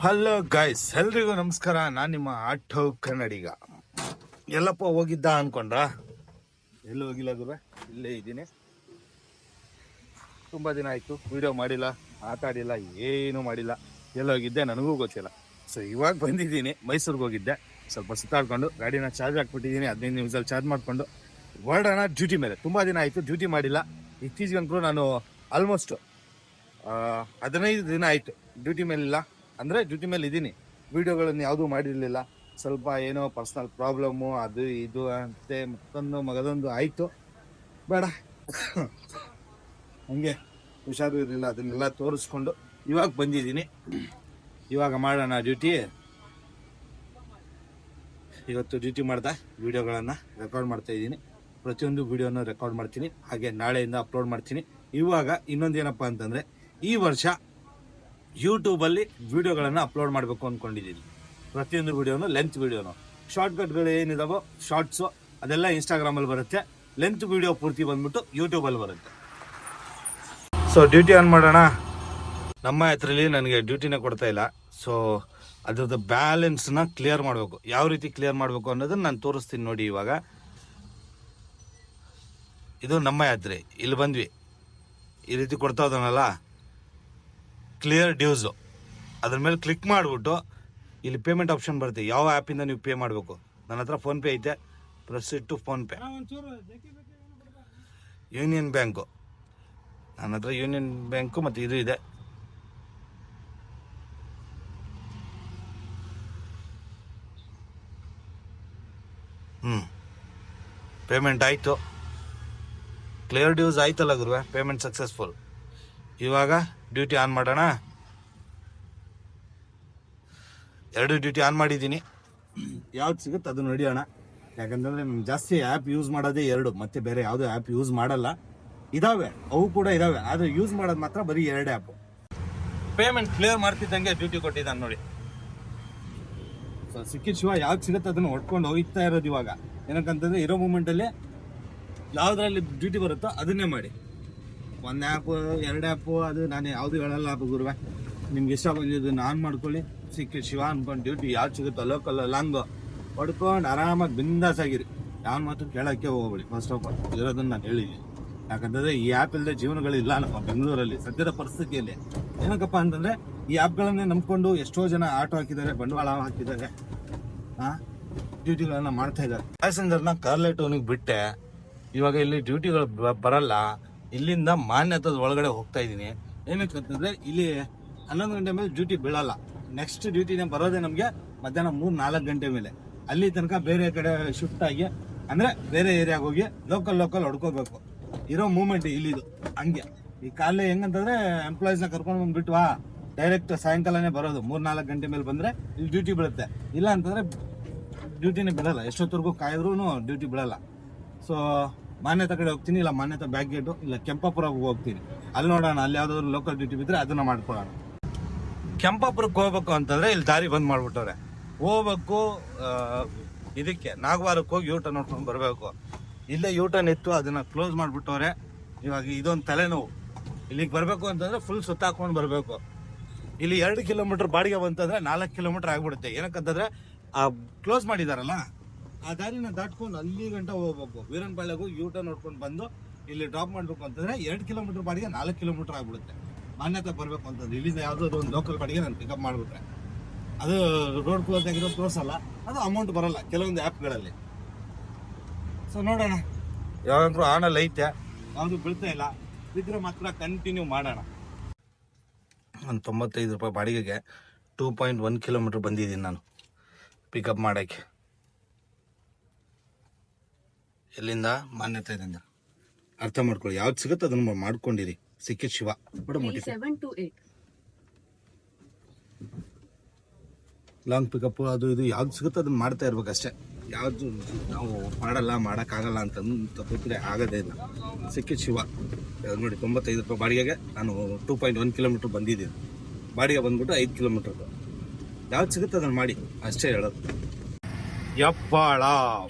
Hello guys, ಎಲ್ರಿಗೂ ನಮಸ್ಕಾರ. ನಾನು ನಿಮ್ಮ ಆಟೋ ಕನ್ನಡಿಗ. ಎಲ್ಲಪ್ಪ ಹೋಗಿದ್ದ ಅನ್ಕೊಂಡ್ರ? ಎಲ್ಲೂ ಹೋಗಿಲ್ಲ ಗುರು, ಇಲ್ಲೇ ಇದ್ದೀನಿ. ತುಂಬ ದಿನ ಆಯಿತು, ವಿಡಿಯೋ ಮಾಡಿಲ್ಲ, ಆಟಾಡಿಲ್ಲ, ಏನೂ ಮಾಡಿಲ್ಲ. ಎಲ್ಲೋಗಿದ್ದೆ ನನಗೂ ಗೊತ್ತಿಲ್ಲ. ಸೊ ಇವಾಗ ಬಂದಿದ್ದೀನಿ, ಮೈಸೂರಿಗೆ ಹೋಗಿದ್ದೆ. ಸ್ವಲ್ಪ ಸುತ್ತಾಡ್ಕೊಂಡು ಗಾಡಿನ ಚಾರ್ಜ್ ಹಾಕ್ಬಿಟ್ಟಿದ್ದೀನಿ. 15 ನಿಮಿಷದಲ್ಲಿ ಚಾರ್ಜ್ ಮಾಡಿಕೊಂಡು ಹೊರಡೋಣ ಡ್ಯೂಟಿ ಮೇಲೆ. ತುಂಬ ದಿನ ಆಯಿತು ಡ್ಯೂಟಿ ಮಾಡಿಲ್ಲ. ಇತ್ತೀಚೆಗಂತೂ ನಾನು ಆಲ್ಮೋಸ್ಟ್ 15 ದಿನ ಆಯಿತು ಡ್ಯೂಟಿ ಮೇಲಿಲ್ಲ. ಅಂದರೆ ಡ್ಯೂಟಿ ಮೇಲೆ ಇದ್ದೀನಿ, ವೀಡಿಯೋಗಳನ್ನು ಯಾವುದೂ ಮಾಡಿರಲಿಲ್ಲ. ಸ್ವಲ್ಪ ಏನೋ ಪರ್ಸ್ನಲ್ ಪ್ರಾಬ್ಲಮ್ಮು ಅದು ಇದು ಅಂತೆ ಮಗದೊಂದು ಆಯಿತು. ಬೇಡ ಹಂಗೆ ಹುಷಾರು ಇರಲಿಲ್ಲ, ಅದನ್ನೆಲ್ಲ ತೋರಿಸ್ಕೊಂಡು ಇವಾಗ ಬಂದಿದ್ದೀನಿ. ಇವಾಗ ಮಾಡೋಣ ಡ್ಯೂಟಿ. ಇವತ್ತು ಡ್ಯೂಟಿ ಮಾಡ್ದೆ, ವೀಡಿಯೋಗಳನ್ನು ರೆಕಾರ್ಡ್ ಮಾಡ್ತಾ ಇದ್ದೀನಿ. ಪ್ರತಿಯೊಂದು ವೀಡಿಯೋನ ರೆಕಾರ್ಡ್ ಮಾಡ್ತೀನಿ, ಹಾಗೆ ನಾಳೆಯಿಂದ ಅಪ್ಲೋಡ್ ಮಾಡ್ತೀನಿ. ಇವಾಗ ಇನ್ನೊಂದು ಏನಪ್ಪ ಅಂತಂದರೆ, ಈ ವರ್ಷ ಯೂಟ್ಯೂಬಲ್ಲಿ ವೀಡಿಯೋಗಳನ್ನು ಅಪ್ಲೋಡ್ ಮಾಡಬೇಕು ಅಂದ್ಕೊಂಡಿದ್ದೀನಿ. ಪ್ರತಿಯೊಂದು ವೀಡಿಯೋನು ಲೆಂತ್ ವೀಡಿಯೋನು, ಶಾರ್ಟ್ಕಟ್ಗಳು ಏನಿದಾವೋ ಶಾರ್ಟ್ಸು ಅದೆಲ್ಲ ಇನ್ಸ್ಟಾಗ್ರಾಮಲ್ಲಿ ಬರುತ್ತೆ. ಲೆಂತ್ ವೀಡಿಯೋ ಪೂರ್ತಿ ಬಂದ್ಬಿಟ್ಟು ಯೂಟ್ಯೂಬಲ್ಲಿ ಬರುತ್ತೆ. ಸೊ ಡ್ಯೂಟಿ ಆನ್ ಮಾಡೋಣ. ನಮ್ಮ ಹತ್ರಲ್ಲಿ ನನಗೆ ಡ್ಯೂಟಿನೇ ಕೊಡ್ತಾ ಇಲ್ಲ. ಸೊ ಅದ್ರದ್ದು ಬ್ಯಾಲೆನ್ಸ್ನ ಕ್ಲಿಯರ್ ಮಾಡಬೇಕು. ಯಾವ ರೀತಿ ಕ್ಲಿಯರ್ ಮಾಡಬೇಕು ಅನ್ನೋದನ್ನು ನಾನು ತೋರಿಸ್ತೀನಿ ನೋಡಿ. ಇವಾಗ ಇದು ನಮ್ಮ ಯಾತ್ರೆ, ಇಲ್ಲಿ ಬಂದ್ವಿ, ಈ ರೀತಿ ಕೊಡ್ತಾ ಹೋದನಲ್ಲ ಕ್ಲಿಯರ್ ಡ್ಯೂಸು, ಅದ್ರ ಮೇಲೆ ಕ್ಲಿಕ್ ಮಾಡಿಬಿಟ್ಟು ಇಲ್ಲಿ ಪೇಮೆಂಟ್ ಆಪ್ಷನ್ ಬರುತ್ತೆ. ಯಾವ ಆ್ಯಪಿಂದ ನೀವು ಪೇ ಮಾಡಬೇಕು. ನನ್ನ ಹತ್ರ ಫೋನ್ಪೇ ಐತೆ, proceed to PhonePe. Union Bank, ನನ್ನ ಹತ್ರ ಯೂನಿಯನ್ ಬ್ಯಾಂಕು ಮತ್ತು ಇದು ಇದೆ. ಪೇಮೆಂಟ್ ಆಯಿತು, ಕ್ಲಿಯರ್ ಡ್ಯೂಸ್ ಆಯ್ತಲ್ಲ ಗುರುವೆ, ಪೇಮೆಂಟ್ ಸಕ್ಸಸ್ಫುಲ್. ಇವಾಗ ಡ್ಯೂಟಿ ಆನ್ ಮಾಡೋಣ. 2 ಡ್ಯೂಟಿ ಆನ್ ಮಾಡಿದ್ದೀನಿ. ಯಾವ್ದು ಸಿಗುತ್ತೆ ಅದು ನಡೆಯೋಣ. ಯಾಕಂತಂದರೆ ನಾನು ಜಾಸ್ತಿ ಆ್ಯಪ್ ಯೂಸ್ ಮಾಡೋದೇ 2, ಮತ್ತೆ ಬೇರೆ ಯಾವುದೇ ಆ್ಯಪ್ ಯೂಸ್ ಮಾಡಲ್ಲ. ಇದಾವೆ, ಅವು ಕೂಡ ಇದಾವೆ, ಆದರೆ ಯೂಸ್ ಮಾಡೋದು ಮಾತ್ರ ಬರೀ 2 ಆ್ಯಪು. ಪೇಮೆಂಟ್ ಕ್ಲಿಯರ್ ಮಾಡ್ತಿದ್ದಂಗೆ ಡ್ಯೂಟಿ ಕೊಟ್ಟಿದ್ದಾನೆ ನೋಡಿ. ಸೊ ಸಿಕ್ಕಿದ ಶಿವ ಯಾವ್ದು ಸಿಗುತ್ತೆ ಅದನ್ನು ಹೊಡ್ಕೊಂಡು ಹೋಗ್ತಾ ಇರೋದು ಇವಾಗ. ಏನಕ್ಕಂತಂದರೆ ಇರೋ ಮೂಮೆಂಟಲ್ಲಿ ಯಾವುದ್ರಲ್ಲಿ ಡ್ಯೂಟಿ ಬರುತ್ತೋ ಅದನ್ನೇ ಮಾಡಿ. 1 ಆ್ಯಪು 2 ಆ್ಯಪು ಅದು ನಾನು ಯಾವುದು ಹೇಳಲ್ಲ ಗುರುವೆ. ನಿಮ್ಗೆ ಇಷ್ಟ ಬಂದಿದ್ದನ್ನು ಆನ್ ಮಾಡ್ಕೊಳ್ಳಿ. ಸಿಕ್ಕಿದ ಶಿವ ಅಂದ್ಕೊಂಡು ಡ್ಯೂಟಿ ಯಾವ್ದು ಸಿಗುತ್ತೋ ಲೋಕಲ್ ಲಾಂಗು ಹೊಡ್ಕೊಂಡು ಆರಾಮಾಗಿ ಬಿಂದಾಸ್ ಆಗಿರಿ. ಯಾವ ಮಾತು ಕೇಳೋಕ್ಕೆ ಹೋಗ್ಬೇಡಿ. ಫಸ್ಟ್ ಆಫ್ ಆಲ್ ಇರೋದನ್ನು ನಾನು ಹೇಳಿದ್ದೀನಿ. ಯಾಕಂತಂದರೆ ಈ ಆ್ಯಪ್ ಇಲ್ಲದೆ ಜೀವನಗಳಿಲ್ಲ ನಮ್ಮ ಬೆಂಗಳೂರಲ್ಲಿ ಸದ್ಯದ ಪರಿಸ್ಥಿತಿಯಲ್ಲಿ. ಏನಕ್ಕಪ್ಪ ಅಂತಂದರೆ ಈ ಆ್ಯಪ್ಗಳನ್ನೇ ನಂಬ್ಕೊಂಡು ಎಷ್ಟೋ ಜನ ಆಟೋ ಹಾಕಿದ್ದಾರೆ, ಬಂಡವಾಳ ಹಾಕಿದ್ದಾರೆ, ಡ್ಯೂಟಿಗಳನ್ನು ಮಾಡ್ತಾ ಇದ್ದಾರೆ. ಪ್ಯಾಸೆಂಜರ್ನ ಕಾರ್ಲೆ ಟೌನಿಗೆ ಬಿಟ್ಟೆ ಇವಾಗ ಇಲ್ಲಿ ಡ್ಯೂಟಿಗಳು ಬರಲ್ಲ. ಇಲ್ಲಿಂದ ಮಾನ್ಯತದ ಒಳಗಡೆ ಹೋಗ್ತಾ ಇದ್ದೀನಿ. ಏನಕ್ಕೆ ಅಂತಂದರೆ ಇಲ್ಲಿ 11 ಗಂಟೆ ಮೇಲೆ ಡ್ಯೂಟಿ ಬೀಳಲ್ಲ. ನೆಕ್ಸ್ಟ್ ಡ್ಯೂಟಿನೇ ಬರೋದೇ ನಮಗೆ ಮಧ್ಯಾಹ್ನ 3-4 ಗಂಟೆ ಮೇಲೆ. ಅಲ್ಲಿ ತನಕ ಬೇರೆ ಕಡೆ ಶಿಫ್ಟ್ ಆಗಿ, ಅಂದರೆ ಬೇರೆ ಏರಿಯಾಗೆ ಹೋಗಿ ಲೋಕಲ್ ಹೊಡ್ಕೋಬೇಕು. ಇರೋ ಮೂಮೆಂಟ್ ಇಲ್ಲಿದು ಹಂಗೆ. ಈ ಕಾಲೇ ಹೆಂಗಂತಂದರೆ ಎಂಪ್ಲಾಯೀಸ್ನ ಕರ್ಕೊಂಡು ಬಂದುಬಿಟ್ವಾ ಡೈರೆಕ್ಟ್ ಸಾಯಂಕಾಲನೇ ಬರೋದು. 3-4 ಗಂಟೆ ಮೇಲೆ ಬಂದರೆ ಇಲ್ಲಿ ಡ್ಯೂಟಿ ಬೀಳುತ್ತೆ. ಇಲ್ಲ ಅಂತಂದರೆ ಡ್ಯೂಟಿನೇ ಬಿಡಲ್ಲ. ಎಷ್ಟೊತ್ತವರೆಗೂ ಕಾಯಿದ್ರೂ ಡ್ಯೂಟಿ ಬಿಡಲ್ಲ. ಸೊ ಮಾನ್ಯತಾ ಕಡೆ ಹೋಗ್ತೀನಿ, ಇಲ್ಲ ಮಾನ್ಯತಾ ಬ್ಯಾಕ್ ಗೇಟು, ಇಲ್ಲ ಕೆಂಪಾಪುರಕ್ಕೆ ಹೋಗ್ತೀನಿ. ಅಲ್ಲಿ ನೋಡೋಣ, ಅಲ್ಲಿ ಯಾವುದಾದ್ರು ಲೋಕಲ್ ಡ್ಯೂಟಿ ಬಿದ್ದರೆ ಅದನ್ನು ಮಾಡ್ಕೊಳ್ಳೋಣ. ಕೆಂಪಾಪುರಕ್ಕೆ ಹೋಗ್ಬೇಕು ಅಂತಂದರೆ ಇಲ್ಲಿ ದಾರಿ ಬಂದ್ ಮಾಡಿಬಿಟ್ಟವ್ರೆ. ಹೋಗ್ಬೇಕು ಇದಕ್ಕೆ ನಾಗವಾರಕ್ಕೆ ಹೋಗಿ ಯೂಟರ್ನ್ ನೋಡ್ಕೊಂಡು ಬರಬೇಕು. ಇಲ್ಲೇ ಯೂಟರ್ನ್ ಇತ್ತು, ಅದನ್ನು ಕ್ಲೋಸ್ ಮಾಡಿಬಿಟ್ಟವ್ರೆ. ಇವಾಗ ಇದೊಂದು ತಲೆನೋವು. ಇಲ್ಲಿಗೆ ಬರಬೇಕು ಅಂತಂದರೆ ಫುಲ್ ಸುತ್ತಾಕೊಂಡು ಬರಬೇಕು. ಇಲ್ಲಿ 2 ಕಿಲೋಮೀಟ್ರ್ ಬಾಡಿಗೆ ಬಂತಂದರೆ 4 ಕಿಲೋಮೀಟ್ರ್ ಆಗಿಬಿಡುತ್ತೆ. ಏನಕ್ಕಂತಂದರೆ ಕ್ಲೋಸ್ ಮಾಡಿದಾರಲ್ಲ, ಆ ದಾರಿನ ದಾಟ್ಕೊಂಡು ಅಲ್ಲಿ ಗಂಟ ಹೋಗ್ಬೇಕು. ವೀರನಪಾಳ್ಯಗೂ ಯೂಟರ್ನ್ ನೋಡ್ಕೊಂಡು ಬಂದು ಇಲ್ಲಿ ಡ್ರಾಪ್ ಮಾಡಬೇಕು ಅಂತಂದರೆ 2 ಕಿಲೋಮೀಟ್ರ್ ಬಾಡಿಗೆ 4 ಕಿಲೋಮೀಟ್ರ್ ಆಗಿಬಿಡುತ್ತೆ. ಮಾನ್ಯತೆ ಬರಬೇಕು ಅಂತಂದ್ರೆ ಇಲ್ಲಿಂದ ಯಾವುದಾದ್ರು ಒಂದು ಲೋಕಲ್ ಬಾಡಿಗೆ ನಾನು ಪಿಕಪ್ ಮಾಡಿಬಿಟ್ರೆ ಅದು ರೋಡ್ ಕ್ಲೋಸ್ ಆಗಿರೋದು ತೋರಿಸಲ್ಲ, ಅದು ಅಮೌಂಟ್ ಬರಲ್ಲ ಕೆಲವೊಂದು ಆ್ಯಪ್ಗಳಲ್ಲಿ. ಸೊ ನೋಡೋಣ, ಯಾವಾಗಂದ್ರೂ ಆನಲ್ಲಿ ಐತೆ, ಯಾವುದು ಬೀಳ್ತಾ ಇಲ್ಲ. ಬಿದ್ದರೆ ಮಾತ್ರ ಕಂಟಿನ್ಯೂ ಮಾಡೋಣ. ಒಂದು 95 ರೂಪಾಯಿ ಬಾಡಿಗೆಗೆ 2.1 ಕಿಲೋಮೀಟ್ರ್ ಬಂದಿದ್ದೀನಿ ನಾನು ಪಿಕಪ್ ಮಾಡೋಕ್ಕೆ. ಎಲ್ಲಿಂದ? ಮಾನ್ಯತೆಯಿಂದ. ಅರ್ಥ ಮಾಡ್ಕೊಳ್ಳಿ, ಯಾವ್ದು ಸಿಗುತ್ತೆ ಅದನ್ನು ಮಾಡ್ಕೊಂಡಿರಿ. ಸಿಕ್ಕಿದ ಶಿವ ಲಾಂಗ್ ಪಿಕಪ್ ಅದು ಇದು ಯಾವ್ದು ಸಿಗುತ್ತೆ ಅದನ್ನ ಮಾಡ್ತಾ ಇರ್ಬೇಕಷ್ಟೇ. ಯಾವುದು ನಾವು ಮಾಡೋಕ್ಕಾಗಲ್ಲ ಅಂತಂದು ತಪ್ಪಿದ್ರೆ ಆಗೋದೇ ಇಲ್ಲ. ಸಿಕ್ಕಿದ ಶಿವ ನೋಡಿ, 95 ರೂಪಾಯಿ ಬಾಡಿಗೆಗೆ ನಾನು 2.1 ಕಿಲೋಮೀಟ್ರ್ ಬಂದಿದ್ದೀನಿ. ಬಾಡಿಗೆ ಬಂದ್ಬಿಟ್ಟು 5 ಕಿಲೋಮೀಟ್ರ್. ಯಾವ್ದು ಸಿಗುತ್ತೆ ಅದನ್ನು ಮಾಡಿ ಅಷ್ಟೇ ಹೇಳೋದು. ಯಪ್ಪಾಳ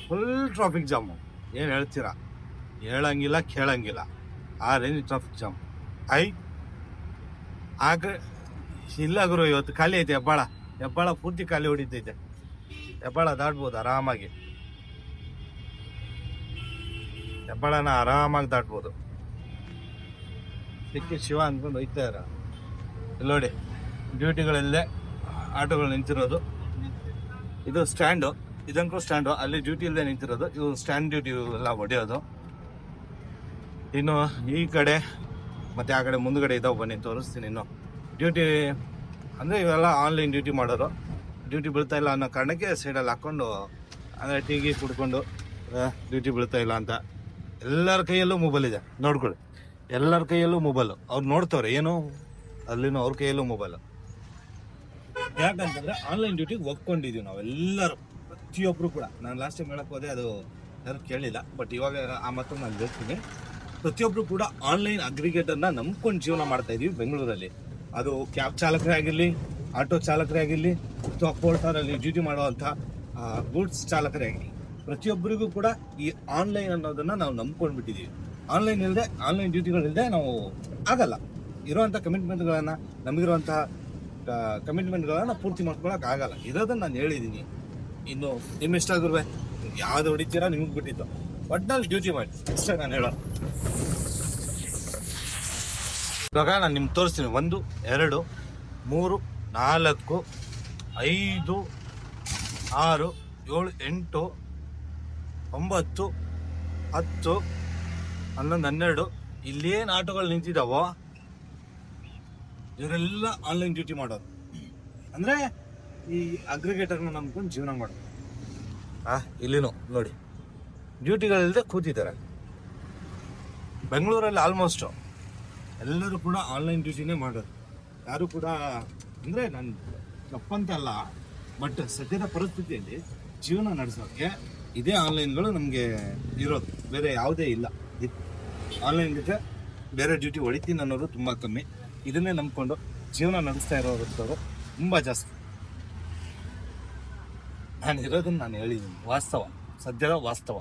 ಫುಲ್ ಟ್ರಾಫಿಕ್ ಜಾಮು. ಏನು ಹೇಳ್ತೀರಾ? ಹೇಳಂಗಿಲ್ಲ ಕೇಳಂಗಿಲ್ಲ, ಆ ರೇಂಜ್ ಟ್ರಾಫಿಕ್ ಜಾಮ್. ಆಗ ಇಲ್ಲ ಗುರು, ಇವತ್ತು ಖಾಲಿ ಐತೆ ಹೆಬ್ಬಾಳ. ಹೆಬ್ಬಾಳ ಪೂರ್ತಿ ಖಾಲಿ ಹೊಡಿತೈತೆ. ಹೆಬ್ಬಾಳ ದಾಟ್ಬೋದು ಆರಾಮಾಗಿ. ಹೆಬ್ಬಾಳನ ಆರಾಮಾಗಿ ದಾಟ್ಬೋದು. ಸಿಕ್ಕಿ ಶಿವ ಅಂದ್ಕೊಂಡು ಹೋಯ್ತಾ ಇರ. ಇಲ್ಲಿ ನೋಡಿ, ಡ್ಯೂಟಿಗಳಲ್ಲೇ ಆಟೋಗಳು ನಿಂತಿರೋದು. ಇದು ಸ್ಟ್ಯಾಂಡು, ಇದಂಕೂ ಸ್ಟ್ಯಾಂಡು. ಅಲ್ಲಿ ಡ್ಯೂಟಿ ಇಲ್ಲದೆ ನಿಂತಿರೋದು. ಇವು ಸ್ಟ್ಯಾಂಡ್ ಡ್ಯೂಟಿ ಎಲ್ಲ ಹೊಡೆಯೋದು. ಇನ್ನು ಈ ಕಡೆ ಮತ್ತೆ ಆ ಕಡೆ ಮುಂದ್ಗಡೆ ಇದಾವೆ, ಬನ್ನಿ ತೋರಿಸ್ತೀನಿ. ಇನ್ನು ಡ್ಯೂಟಿ ಅಂದರೆ ಇವೆಲ್ಲ ಆನ್ಲೈನ್ ಡ್ಯೂಟಿ ಮಾಡೋರು. ಡ್ಯೂಟಿ ಬೀಳ್ತಾ ಇಲ್ಲ ಅನ್ನೋ ಕಾರಣಕ್ಕೆ ಸೈಡಲ್ಲಿ ಹಾಕ್ಕೊಂಡು ಅಂದರೆ ಟೀಗಿ ಕುಡ್ಕೊಂಡು ಡ್ಯೂಟಿ ಬೀಳ್ತಾ ಇಲ್ಲ ಅಂತ. ಎಲ್ಲರ ಕೈಯಲ್ಲೂ ಮೊಬೈಲ್ ಇದೆ, ನೋಡ್ಕೊಳ್ಳಿ. ಎಲ್ಲರ ಕೈಯಲ್ಲೂ ಮೊಬೈಲು. ಅವ್ರು ನೋಡ್ತವ್ರೆ ಏನು ಅಲ್ಲಿನೂ ಅವ್ರ ಕೈಯಲ್ಲೂ ಮೊಬೈಲು. ಯಾಕಂತಂದ್ರೆ ಆನ್ಲೈನ್ ಡ್ಯೂಟಿಗೆ ಒಪ್ಕೊಂಡಿದೀವಿ ನಾವೆಲ್ಲರೂ, ಪ್ರತಿಯೊಬ್ಬರು ಕೂಡ. ನಾನು ಲಾಸ್ಟ್ ಟೈಮ್ ಹೇಳಕ್ ಹೋದೆ, ಅದು ಯಾರು ಕೇಳಿಲ್ಲ. ಬಟ್ ಇವಾಗ ಆ ಮಾತು ನಾನು ಹೇಳ್ತೀನಿ. ಪ್ರತಿಯೊಬ್ಬರು ಕೂಡ ಆನ್ಲೈನ್ ಅಗ್ರಿಗೇಟರ್ನ ನಂಬ್ಕೊಂಡು ಜೀವನ ಮಾಡ್ತಾ ಇದೀವಿ ಬೆಂಗಳೂರಲ್ಲಿ. ಅದು ಕ್ಯಾಬ್ ಚಾಲಕರೇ ಆಗಿರಲಿ, ಆಟೋ ಚಾಲಕರೇ ಆಗಿರಲಿ, ಅಥವಾ ಪೋರ್ಟರಲ್ಲಿ ಡ್ಯೂಟಿ ಮಾಡುವಂಥ ಗೂಡ್ಸ್ ಚಾಲಕರೇ ಆಗಲಿ, ಪ್ರತಿಯೊಬ್ಬರಿಗೂ ಕೂಡ ಈ ಆನ್ಲೈನ್ ಅನ್ನೋದನ್ನ ನಾವು ನಂಬ್ಕೊಂಡು ಬಿಟ್ಟಿದ್ದೀವಿ. ಆನ್ಲೈನ್ ಡ್ಯೂಟಿಗಳಿಲ್ಲದೆ ನಾವು ಆಗಲ್ಲ. ಇರುವಂಥ ಕಮಿಟ್ಮೆಂಟ್ಗಳನ್ನು, ನಮಗಿರುವಂತಹ ಕಮಿಟ್ಮೆಂಟ್ಗಳನ್ನು ಪೂರ್ತಿ ಮಾಡ್ಕೊಳಕ್ ಆಗಲ್ಲ. ಇರೋದನ್ನ ನಾನು ಹೇಳಿದ್ದೀನಿ. ಇನ್ನು ನಿಮ್ಮ ಇಷ್ಟ ಆಗಿರುವೆ, ಯಾವ್ದು ಹೊಡಿತೀರಾ ನಿಮಗೆ ಬಿಟ್ಟಿತ್ತು. ಒಟ್ನಲ್ಲಿ ಡ್ಯೂಟಿ ಮಾಡಿ ಇಷ್ಟ ನಾನು ಹೇಳೋದು. ಇವಾಗ ನಾನು ನಿಮ್ಗೆ ತೋರಿಸ್ತೀನಿ. 1, 2, 3, 4, 5, 6, 7, 8, 9, 10, 11, 12 ಇಲ್ಲೇನು ಆಟೋಗಳು ನಿಂತಿದ್ದಾವೋ ಇವರೆಲ್ಲ ಆನ್ಲೈನ್ ಡ್ಯೂಟಿ ಮಾಡೋದು. ಅಂದರೆ ಈ ಅಗ್ರಿಗೇಟರ್ನ ನಂಬ್ಕೊಂಡು ಜೀವನ ಮಾಡೋದು. ಇಲ್ಲಿನೂ ನೋಡಿ, ಡ್ಯೂಟಿಗಳಿಲ್ಲದೆ ಕೂತಿದ್ದಾರೆ ಬೆಂಗಳೂರಲ್ಲಿ. ಆಲ್ಮೋಸ್ಟು ಎಲ್ಲರೂ ಕೂಡ ಆನ್ಲೈನ್ ಡ್ಯೂಟಿನೇ ಮಾಡೋದು. ಯಾರು ಕೂಡ ಅಂದರೆ ನಾನು ತಪ್ಪಂತಲ್ಲ, ಬಟ್ ಸದ್ಯದ ಪರಿಸ್ಥಿತಿಯಲ್ಲಿ ಜೀವನ ನಡೆಸೋಕ್ಕೆ ಇದೇ ಆನ್ಲೈನ್ಗಳು ನಮಗೆ ಇರೋದು, ಬೇರೆ ಯಾವುದೇ ಇಲ್ಲ. ಆನ್ಲೈನ್ ಜೊತೆ ಬೇರೆ ಡ್ಯೂಟಿ ಹೊಡಿತೀನಿ ಅನ್ನೋರು ತುಂಬ ಕಮ್ಮಿ. ಇದನ್ನೇ ನಂಬ್ಕೊಂಡು ಜೀವನ ನಡೆಸ್ತಾ ಇರೋರು ತುಂಬ ಜಾಸ್ತಿ. ನಾನು ಇರೋದನ್ನ ನಾನು ಹೇಳಿದ್ದೀನಿ, ವಾಸ್ತವ, ಸದ್ಯದ ವಾಸ್ತವ.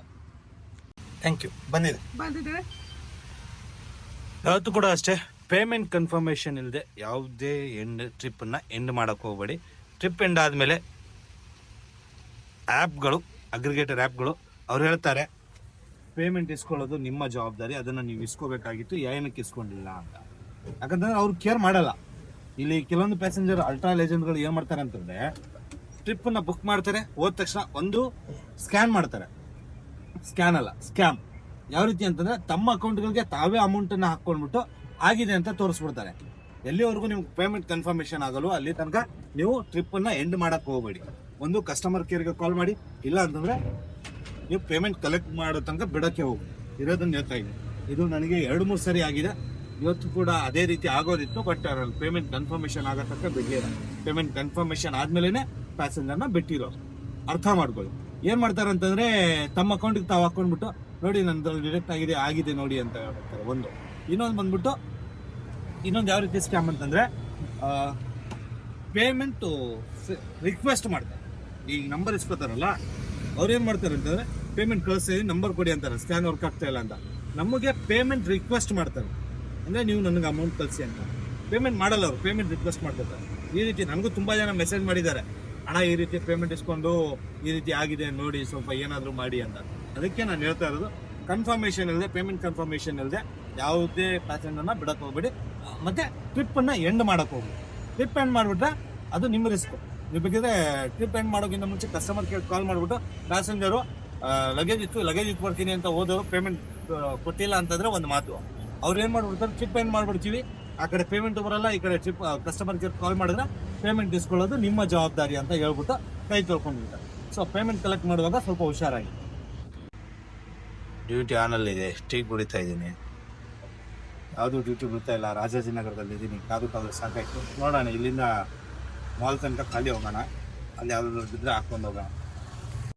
Thank you. ಬಂದಿದೆ. ಯಾವತ್ತೂ ಕೂಡ ಅಷ್ಟೇ, ಪೇಮೆಂಟ್ ಕನ್ಫರ್ಮೇಷನ್ ಇಲ್ಲದೆ ಯಾವುದೇ ಟ್ರಿಪ್ಪನ್ನು ಎಂಡ್ ಮಾಡೋಕ್ಕೆ ಹೋಗಬೇಡಿ. ಟ್ರಿಪ್ ಎಂಡ್ ಆದಮೇಲೆ ಆ್ಯಪ್ಗಳು, ಅಗ್ರಿಗೇಟರ್ ಆ್ಯಪ್ಗಳು ಅವ್ರು ಹೇಳ್ತಾರೆ ಪೇಮೆಂಟ್ ಇಸ್ಕೊಳ್ಳೋದು ನಿಮ್ಮ ಜವಾಬ್ದಾರಿ, ಅದನ್ನು ನೀವು ಇಸ್ಕೋಬೇಕಾಗಿತ್ತು, ಏನಕ್ಕೆ ಇಸ್ಕೊಂಡಿಲ್ಲ ಅಂತ. ಯಾಕಂತಂದ್ರೆ ಅವ್ರು ಕೇರ್ ಮಾಡಲ್ಲ. ಇಲ್ಲಿ ಕೆಲವೊಂದು ಪ್ಯಾಸೆಂಜರ್ ಅಲ್ಟ್ರಾ ಲೆಜೆಂಡ್ಗಳು ಏನು ಮಾಡ್ತಾರೆ ಅಂತಂದರೆ, ಟ್ರಿಪ್ಪನ್ನು ಬುಕ್ ಮಾಡ್ತಾರೆ, ಹೋದ ತಕ್ಷಣ ಒಂದು ಸ್ಕ್ಯಾನ್ ಮಾಡ್ತಾರೆ. ಸ್ಕ್ಯಾನ್ ಅಲ್ಲ, ಸ್ಕ್ಯಾಮ್. ಯಾವ ರೀತಿ ಅಂತಂದರೆ ತಮ್ಮ ಅಕೌಂಟ್ಗಳಿಗೆ ತಾವೇ ಅಮೌಂಟನ್ನು ಹಾಕ್ಕೊಂಡ್ಬಿಟ್ಟು ಆಗಿದೆ ಅಂತ ತೋರಿಸ್ಬಿಡ್ತಾರೆ. ಎಲ್ಲಿವರೆಗೂ ನಿಮ್ಗೆ ಪೇಮೆಂಟ್ ಕನ್ಫರ್ಮೇಷನ್ ಆಗಲು ಅಲ್ಲಿ ತನಕ ನೀವು ಟ್ರಿಪ್ಪನ್ನು ಎಂಡ್ ಮಾಡೋಕ್ಕೆ ಹೋಗಬೇಡಿ. ಒಂದು ಕಸ್ಟಮರ್ ಕೇರ್ಗೆ ಕಾಲ್ ಮಾಡಿ, ಇಲ್ಲ ಅಂತಂದರೆ ನೀವು ಪೇಮೆಂಟ್ ಕಲೆಕ್ಟ್ ಮಾಡೋ ತನಕ ಬಿಡೋಕ್ಕೆ ಹೋಗಿ. ಇರೋದನ್ನ ಹೇಳ್ತಾ ಇದ್ದೀನಿ. ಇದು ನನಗೆ 2-3 ಸರಿ ಆಗಿದೆ. ಇವತ್ತು ಕೂಡ ಅದೇ ರೀತಿ ಆಗೋದಿತ್ತು. ಬಟ್ ಅದರಲ್ಲಿ ಪೇಮೆಂಟ್ ಕನ್ಫರ್ಮೇಷನ್ ಆಗೋ ತನಕ ಬಿಡಲಿಲ್ಲ. ಪೇಮೆಂಟ್ ಕನ್ಫರ್ಮೇಷನ್ ಆದಮೇಲೆ ಪ್ಯಾಸೆಂಜರ್ನ ಬಿಟ್ಟಿರೋ. ಅರ್ಥ ಮಾಡ್ಕೊಳ್ಳಿ. ಏನು ಮಾಡ್ತಾರೆ ಅಂತಂದರೆ, ತಮ್ಮ ಅಕೌಂಟಿಗೆ ತಾವು ಹಾಕ್ಕೊಂಡ್ಬಿಟ್ಟು ನೋಡಿ ನಂದು ಡಿರೆಕ್ಟ್ ಆಗಿದೆ ನೋಡಿ ಅಂತ ಹೇಳ್ತಾರೆ. ಇನ್ನೊಂದು ಬಂದ್ಬಿಟ್ಟು ಇನ್ನೊಂದು ಯಾವ ರೀತಿ ಸ್ಕ್ಯಾಮ್ ಅಂತಂದರೆ, ಪೇಮೆಂಟು ರಿಕ್ವೆಸ್ಟ್ ಮಾಡ್ತಾರೆ. ಈಗ ನಂಬರ್ ಇಸ್ಕೊತಾರಲ್ಲ, ಅವ್ರು ಏನು ಮಾಡ್ತಾರೆ ಅಂತಂದರೆ, ಪೇಮೆಂಟ್ ಕಳಿಸ್ತೀವಿ ನಂಬರ್ ಕೊಡಿ ಅಂತಾರೆ, ಸ್ಕ್ಯಾನ್ ವರ್ಕ್ ಆಗ್ತಾ ಇಲ್ಲ ಅಂತ. ನಮಗೆ ಪೇಮೆಂಟ್ ರಿಕ್ವೆಸ್ಟ್ ಮಾಡ್ತಾರೆ. ಅಂದರೆ ನೀವು ನನಗೆ ಅಮೌಂಟ್ ಕಳಿಸಿ ಅಂತ. ಪೇಮೆಂಟ್ ಮಾಡಲ್ಲ ಅವರು, ಪೇಮೆಂಟ್ ರಿಕ್ವೆಸ್ಟ್ ಮಾಡ್ಕೊತಾರೆ. ಈ ರೀತಿ ನನಗೂ ತುಂಬ ಜನ ಮೆಸೇಜ್ ಮಾಡಿದ್ದಾರೆ, ಹಣ ಈ ರೀತಿ ಪೇಮೆಂಟ್ ಇಸ್ಕೊಂಡು ಈ ರೀತಿ ಆಗಿದೆ ನೋಡಿ, ಸ್ವಲ್ಪ ಏನಾದರೂ ಮಾಡಿ ಅಂತ. ಅದಕ್ಕೆ ನಾನು ಹೇಳ್ತಾ ಇರೋದು, ಕನ್ಫರ್ಮೇಷನ್ ಇಲ್ಲದೆ, ಪೇಮೆಂಟ್ ಕನ್ಫರ್ಮೇಷನ್ ಇಲ್ಲದೆ ಯಾವುದೇ ಪ್ಯಾಸೆಂಜರ್ನ ಬಿಡಕ್ಕೆ ಹೋಗ್ಬೇಡಿ. ಮತ್ತು ಟ್ರಿಪ್ಪನ್ನು ಎಂಡ್ ಮಾಡೋಕ್ಕೆ ಹೋಗ್ಬೇಡಿ. ಟ್ರಿಪ್ ಎಂಡ್ ಮಾಡಿಬಿಟ್ರೆ ಅದು ನಿಮ್ಮ ರಿಸ್ಕು. ನೀವು ಬೇಕಿದ್ರೆ ಟ್ರಿಪ್ ಎಂಡ್ ಮಾಡೋಕ್ಕಿಂತ ಮುಂಚೆ ಕಸ್ಟಮರ್ ಕೇರ್ ಕಾಲ್ ಮಾಡಿಬಿಟ್ಟು, ಪ್ಯಾಸೆಂಜರು ಲಗೇಜ್ ಇತ್ತು ಬರ್ತೀನಿ ಅಂತ ಹೋದವರು ಪೇಮೆಂಟ್ ಕೊಟ್ಟಿಲ್ಲ ಅಂತಂದರೆ ಒಂದು ಮಾತು. ಅವ್ರು ಏನು ಮಾಡ್ಬಿಡ್ತಾರೆ, ಟ್ರಿಪ್ ಎಂಡ್ ಮಾಡಿಬಿಡ್ತೀವಿ, ಆ ಕಡೆ ಪೇಮೆಂಟ್ ಬರಲ್ಲ, ಈ ಕಡೆ ಟ್ರಿಪ್ ಕಸ್ಟಮರ್ ಕೇರ್ ಕಾಲ್ ಮಾಡಿದ್ರೆ ಪೇಮೆಂಟ್ ಇಸ್ಕೊಳ್ಳೋದು ನಿಮ್ಮ ಜವಾಬ್ದಾರಿ ಅಂತ ಹೇಳ್ಬಿಟ್ಟು ಕೈ ತೊಳ್ಕೊಂಡ್ಬಿಡ್ತಾರೆ. ಸೊ ಪೇಮೆಂಟ್ ಕಲೆಕ್ಟ್ ಮಾಡುವಾಗ ಸ್ವಲ್ಪ ಹುಷಾರಾಗಿ. ಡ್ಯೂಟಿ ಆನಲ್ಲಿದೆ, ಟೀ ಕುಡಿತಾ ಇದ್ದೀನಿ. ಯಾವುದೂ ಡ್ಯೂಟಿ ಬಿಡ್ತಾ ಇಲ್ಲ. ರಾಜಾಜಿನಗರದಲ್ಲಿ ಇದ್ದೀನಿ. ಕಾದು ಸಾಕಾಯ್ತು. ನೋಡೋಣ, ಇಲ್ಲಿಂದ ಮಾಲ್ ತನಕ ಖಾಲಿ ಹೋಗೋಣ. ಅಲ್ಲಿ ಯಾವುದಾದ್ರು ಬಿದ್ದರೆ ಹಾಕ್ಕೊಂಡು ಹೋಗೋಣ.